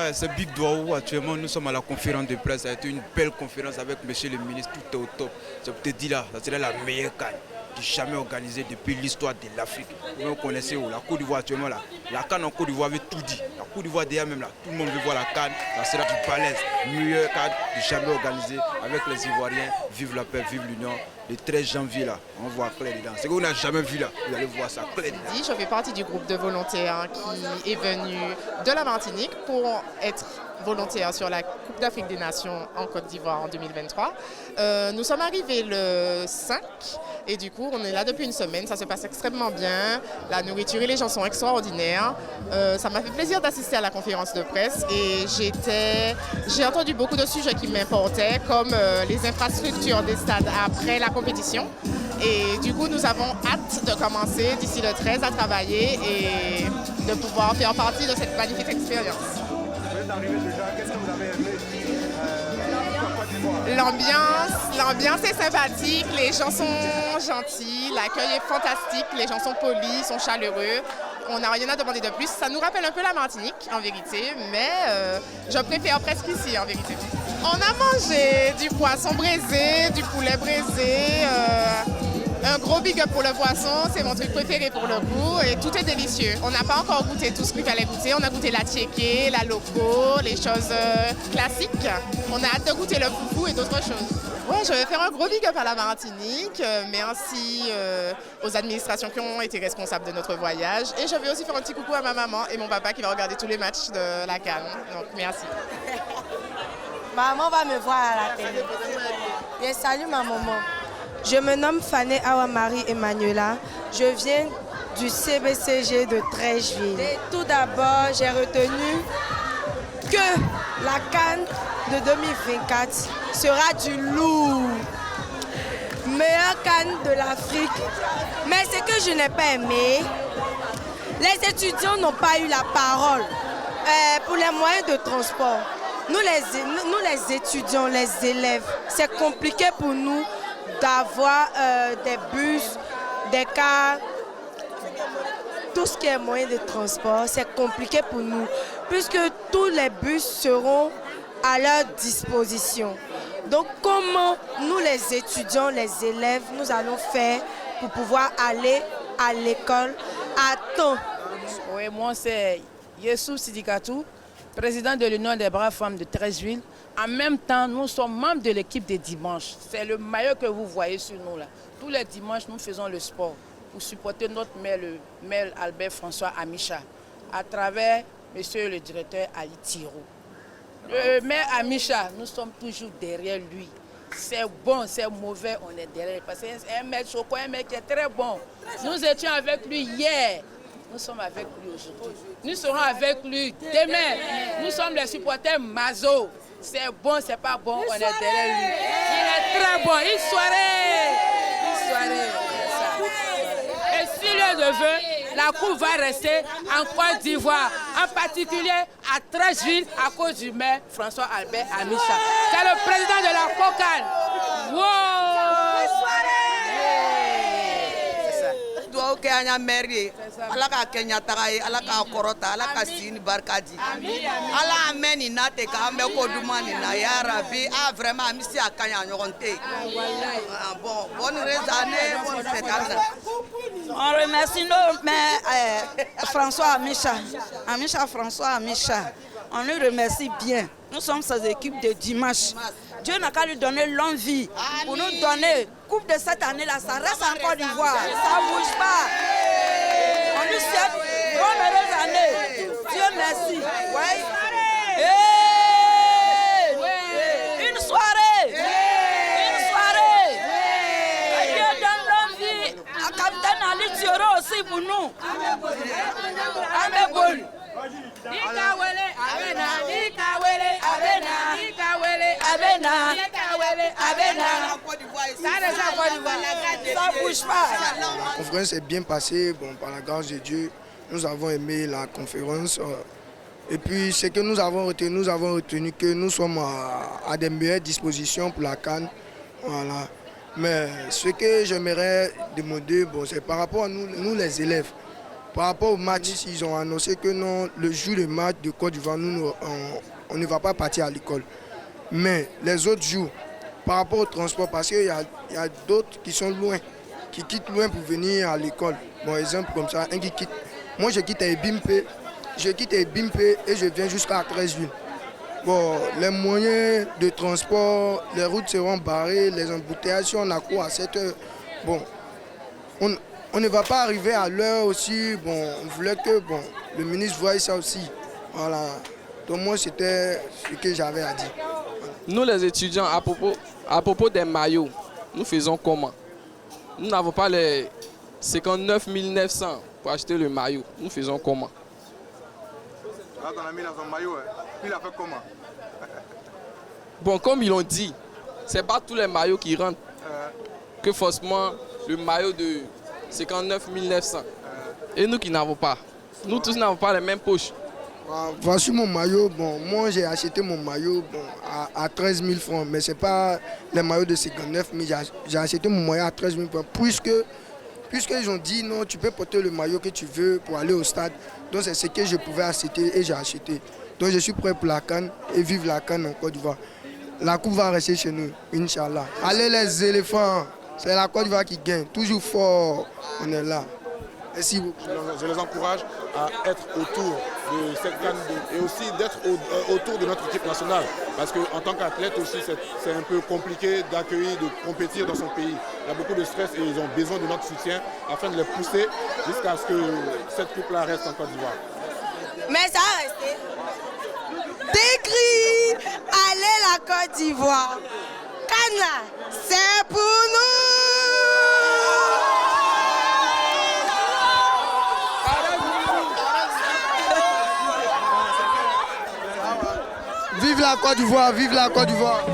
Ouais, c'est Big Doaou. Actuellement, nous sommes à la conférence de presse. Ça a été une belle conférence avec monsieur le ministre. Tout est au top. Je te dis là, ça serait la meilleure CAN jamais organisée depuis l'histoire de l'Afrique. Vous connaissez où la Côte d'Ivoire actuellement là. La CAN en Côte d'Ivoire avait tout dit. La Côte d'Ivoire déjà même là, tout le monde veut voir la CAN. Ça sera du balèze. Meilleure CAN jamais organisée avec les Ivoiriens. Vive la paix, vive l'union. Le 13 janvier là, on voit clair dedans. C'est qu'on n'a jamais vu là. Vous allez voir ça clair dedans. Je fais partie du groupe de volontaires qui est venu de la Martinique pour être volontaire sur la Coupe d'Afrique des Nations en Côte d'Ivoire en 2023. Nous sommes arrivés le 5 et du coup on est là depuis une semaine, ça se passe extrêmement bien, la nourriture et les gens sont extraordinaires. Ça m'a fait plaisir d'assister à la conférence de presse et j'ai entendu beaucoup de sujets qui m'importaient comme les infrastructures des stades après la compétition. Et du coup nous avons hâte de commencer d'ici le 13 à travailler et de pouvoir faire partie de cette magnifique expérience. Qu'est-ce que vous avez aimé L'ambiance est sympathique, les gens sont gentils, l'accueil est fantastique, les gens sont polis, sont chaleureux. On n'a rien à demander de plus. Ça nous rappelle un peu la Martinique en vérité, mais je préfère presque ici en vérité. On a mangé du poisson braisé, du poulet braisé. Un gros big up pour le poisson, c'est mon truc préféré pour le coup et tout est délicieux. On n'a pas encore goûté tout ce qu'il fallait goûter. On a goûté la tchéké, la loco, les choses classiques. On a hâte de goûter le foufou et d'autres choses. Ouais, je vais faire un gros big up à la Martinique. Merci aux administrations qui ont été responsables de notre voyage. Et je vais aussi faire un petit coucou à ma maman et mon papa qui va regarder tous les matchs de la CAN. Donc merci. Maman va me voir à la télé. Bien, salut ma maman. Je me nomme Fanny Awa-Marie Emmanuela. Je viens du CBCG de Treichville. Tout d'abord, j'ai retenu que la CAN de 2024 sera du lourd. Meilleure CAN de l'Afrique. Mais ce que je n'ai pas aimé, les étudiants n'ont pas eu la parole pour les moyens de transport. Nous les étudiants, les élèves, c'est compliqué pour nous d'avoir des bus, des cars, tout ce qui est moyen de transport, c'est compliqué pour nous, puisque tous les bus seront à leur disposition. Donc comment nous les étudiants, les élèves, nous allons faire pour pouvoir aller à l'école à temps? Oui, moi c'est Yessou Sidikatou, président de l'Union des braves femmes de Treichville. En même temps, nous sommes membres de l'équipe des dimanches. C'est le maillot que vous voyez sur nous là. Tous les dimanches, nous faisons le sport pour supporter notre maire, le maire Albert François Amicha, à travers monsieur le directeur Ali Thiro. Le maire Amicha, nous sommes toujours derrière lui. C'est bon, c'est mauvais, on est derrière. Parce que c'est un mec choco, un mec qui est très bon. Nous étions avec lui hier. Nous sommes avec lui aujourd'hui. Nous serons avec lui demain. Nous sommes les supporters Mazo. C'est bon, c'est pas bon, on est derrière lui. Il est très bon. Une soirée. Et si le veut, la coupe va rester en Côte d'Ivoire, en particulier à Treichville, à cause du maire François Albert Amicha. C'est le président de la COCAN. Wow! duwawu kɛ an y'a maire ye ala k'a kɛ ɲataga ye ala k'a kɔrɔta ala ka si ni barika di ala an mɛn nin na ten k'an bɛ ko duman nin na ya rabi vraiment an bɛ se a ka ɲi a ɲɔgɔn tɛ yen bon bonne année bonne fête à vous. On remercie nos maires François Amicha François Amicha. On lui remercie bien. Nous sommes ses équipes de dimanche. Dieu n'a qu'à lui donner longue vie pour nous donner coupe de cette année-là. Ça reste en Côte d'Ivoire. Ça ne bouge pas. On lui souhaite bonne heureuse année. Dieu merci. Ouais. Une soirée. Une soirée. Dieu donne longue vie à capitaine Ali Thioro aussi pour nous. Amen. Ça bouge pas. La conférence est bien passée, bon, par la grâce de Dieu. Nous avons aimé la conférence. Et puis ce que nous avons retenu que nous sommes à des meilleures dispositions pour la CAN. Voilà. Mais ce que j'aimerais demander, bon, c'est par rapport à nous les élèves. Par rapport au match, ils ont annoncé que non, le jour du match de Côte d'Ivoire, on ne va pas partir à l'école. Mais les autres jours, par rapport au transport, parce qu'il y a d'autres qui sont loin, qui quittent loin pour venir à l'école. Bon, exemple comme ça, un qui quitte. Moi, je quitte Ebimpe et je viens jusqu'à Treichville. Bon, les moyens de transport, les routes seront barrées, les embouteillages, on a quoi à 7 heures. Bon, on ne va pas arriver à l'heure aussi. Bon, on voulait que le ministre voie ça aussi. Voilà. Donc moi, c'était ce que j'avais à dire. Nous, les étudiants, à propos des maillots, nous faisons comment? Nous n'avons pas les 59 900 pour acheter le maillot. Nous faisons comment? Là, on a mis dans son maillot. Il a fait comment? Bon, comme ils l'ont dit, ce n'est pas tous les maillots qui rentrent que forcément le maillot de 59 900. Et nous qui n'avons pas. Nous tous n'avons pas les mêmes poches. Voici mon maillot. Bon, moi, j'ai acheté mon maillot à 13 000 francs. Mais ce n'est pas les maillots de 59 000. J'ai acheté mon maillot à 13 000 francs. Puisqu'ils ont dit non, tu peux porter le maillot que tu veux pour aller au stade. Donc c'est ce que je pouvais acheter et j'ai acheté. Donc je suis prêt pour la CAN et vive la CAN en Côte d'Ivoire. La coupe va rester chez nous, Inch'Allah. Allez les éléphants, c'est la Côte d'Ivoire qui gagne. Toujours fort, on est là. Merci beaucoup. Je les encourage à être autour de cette CAN et aussi d'être autour de notre équipe nationale. Parce qu'en tant qu'athlète aussi, c'est un peu compliqué d'accueillir, de compétir dans son pays. Il y a beaucoup de stress et ils ont besoin de notre soutien afin de les pousser jusqu'à ce que cette coupe-là reste en Côte d'Ivoire. Mais ça va rester. Des cris, allez la Côte d'Ivoire. Cannes, c'est pour nous. Vive la Côte d'Ivoire, vive la Côte d'Ivoire.